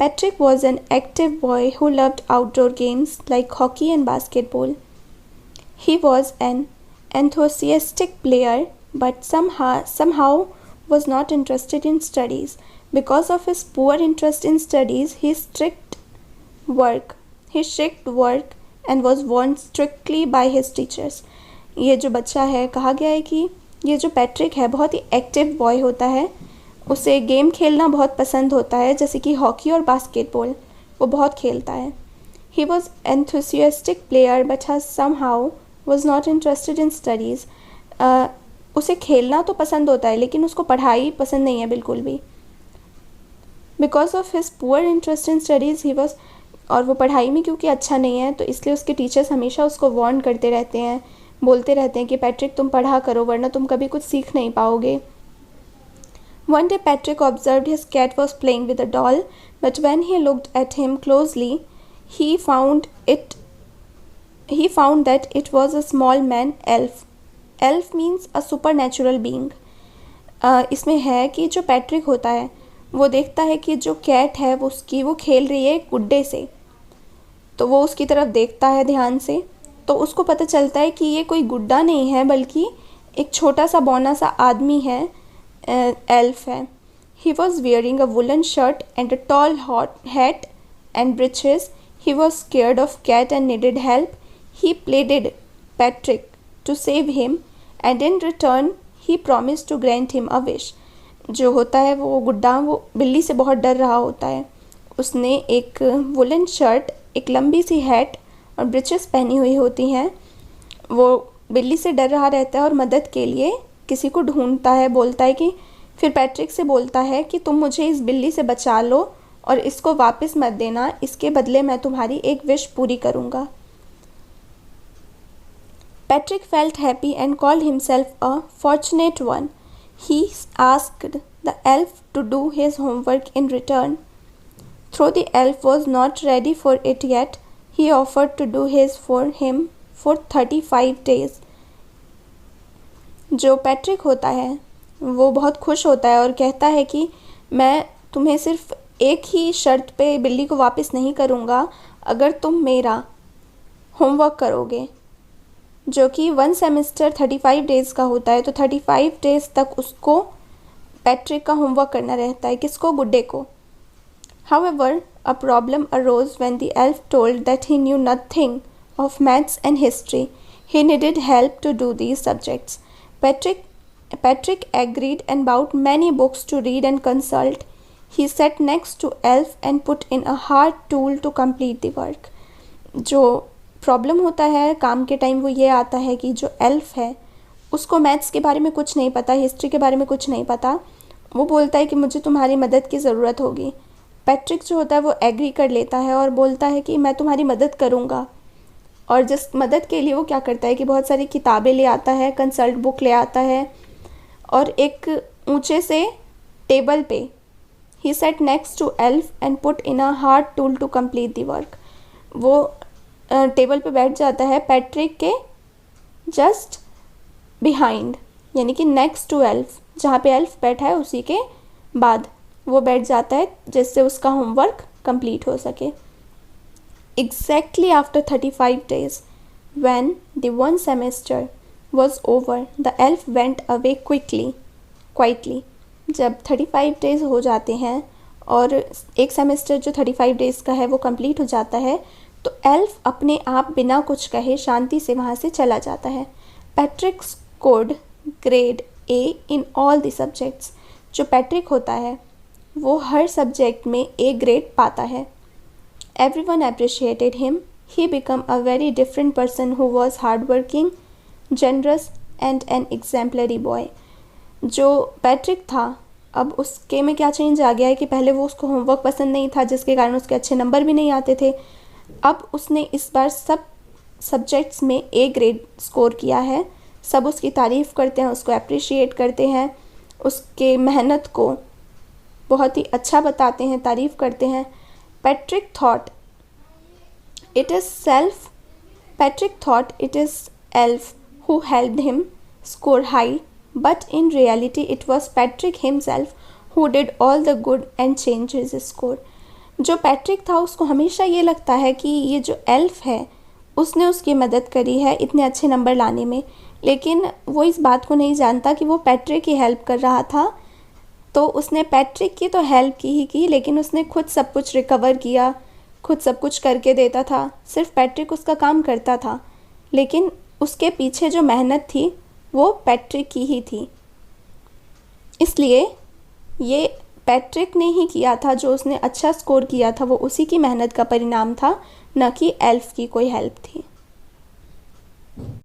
Patrick was an active boy who loved outdoor games like hockey and basketball. He was an enthusiastic player but somehow was not interested in studies. Because of his poor interest in studies, work. He strict work and was warned strictly by his teachers. ये जो बच्चा है, कहा गया है कि ये जो पैट्रिक है बहुत ही एक्टिव बॉय होता है, उसे गेम खेलना बहुत पसंद होता है, जैसे कि हॉकी और बास्केटबॉल वो बहुत खेलता है. He was enthusiastic player but has somehow was not interested in studies. उसे खेलना तो पसंद होता है लेकिन उसको पढ़ाई पसंद नहीं है बिल्कुल भी. Because of his poor interest in studies he was, और वो पढ़ाई में क्योंकि अच्छा नहीं है तो इसलिए उसके टीचर्स हमेशा उसको वार्न करते रहते हैं, बोलते रहते हैं कि पैट्रिक तुम पढ़ा करो वरना तुम कभी कुछ सीख नहीं पाओगे. One day Patrick observed his cat was playing with a doll, but when he looked at him closely, he found that it was a small man elf. Elf means a supernatural being. इसमें है कि जो Patrick होता है वो देखता है कि जो कैट है वो खेल रही है गुड्डे से, तो वो उसकी तरफ देखता है ध्यान से, तो उसको पता चलता है कि ये कोई गुड्डा नहीं है बल्कि एक छोटा सा बौना सा आदमी है, एल्फ है. He was wearing a woolen shirt and a tall hat and breeches. He was scared of cat and needed help. He pleaded Patrick to save him and in return he promised to grant him a wish. जो होता है वो गुड्डा वो बिल्ली से बहुत डर रहा होता है. उसने एक वुलन शर्ट, एक लंबी सी हैट और ब्रिचेस पहनी हुई होती हैं. वो बिल्ली से डर रहा रहता है और मदद के लिए किसी को ढूंढता है. बोलता है कि फिर पैट्रिक से बोलता है कि तुम मुझे इस बिल्ली से बचा लो और इसको वापस मत देना, इसके बदले मैं तुम्हारी एक विश पूरी करूँगा. Patrick felt happy and called himself a fortunate one. He asked the elf to do his homework in return. Though the elf was not ready for it yet, he offered to do his for him for 35 days. जो Patrick होता है वो बहुत खुश होता है और कहता है कि मैं तुम्हें सिर्फ एक ही शर्त पे बिल्ली को वापस नहीं करूँगा अगर तुम मेरा होमवर्क करोगे, जो कि 1 सेमेस्टर 35 डेज़ का होता है. तो 35 डेज़ तक उसको पैट्रिक का होमवर्क करना रहता है. किसको? गुड्डे को. However, a problem arose when the elf told that he knew nothing of maths and history. He needed help to do these subjects. Patrick agreed and bought many books to read and consult. He sat next to elf and put in a hard tool to complete the work. जो problem होता है काम के time वो ये आता है कि जो एल्फ है उसको मैथ्स के बारे में कुछ नहीं पता, हिस्ट्री के बारे में कुछ नहीं पता. वो बोलता है कि मुझे तुम्हारी मदद की ज़रूरत होगी. पैट्रिक जो होता है वो एग्री कर लेता है और बोलता है कि मैं तुम्हारी मदद करूँगा. और जिस मदद के लिए वो क्या करता है कि बहुत सारी किताबें ले आता है, कंसल्ट बुक ले आता है और एक ऊंचे से टेबल पे ही set next to elf and put in a hard tool to complete the work. वो टेबल पे बैठ जाता है पैट्रिक के जस्ट बिहाइंड, यानी कि नेक्स्ट टू एल्फ, जहाँ पे एल्फ बैठा है उसी के बाद वो बैठ जाता है जिससे उसका होमवर्क कंप्लीट हो सके. Exactly after 35 days, when the 1 semester was over, the elf went away quietly. जब 35 डेज़ हो जाते हैं और एक सेमेस्टर जो 35 डेज़ का है वो कंप्लीट हो जाता है तो एल्फ अपने आप बिना कुछ कहे शांति से वहाँ से चला जाता है. Patrick scored grade A in all the subjects. जो पैट्रिक होता है वो हर सब्जेक्ट में A ग्रेड पाता है. Everyone appreciated him. He became a very different person who was hardworking, generous and an exemplary boy. जो पैट्रिक था अब उसके में क्या चेंज आ गया है कि पहले वो उसको होमवर्क पसंद नहीं था जिसके कारण उसके अच्छे नंबर भी नहीं आते थे. अब उसने इस बार सब सब्जेक्ट्स में A ग्रेड स्कोर किया है. सब उसकी तारीफ़ करते हैं, उसको अप्रिशिएट करते हैं, उसके मेहनत को बहुत ही अच्छा बताते हैं, तारीफ़ करते हैं. Patrick thought it is elf who helped him score high, but in reality it was Patrick himself who did all the good and changed his score. जो पैट्रिक था उसको हमेशा ये लगता है कि ये जो एल्फ है उसने उसकी मदद करी है इतने अच्छे नंबर लाने में, लेकिन वो इस बात को नहीं जानता कि वो पैट्रिक की हेल्प कर रहा था। तो उसने पैट्रिक की तो हेल्प की ही की, लेकिन उसने खुद सब कुछ रिकवर किया, खुद सब कुछ करके देता था, सिर्फ पैट्रिक उसका काम करता था, लेकिन उसके पीछे जो मेहनत थी वो पैट्रिक की ही थी। इसलिए ये पैट्रिक ने ही किया था, जो उसने अच्छा स्कोर किया था वो उसी की मेहनत का परिणाम था, न कि एल्फ की कोई हेल्प थी।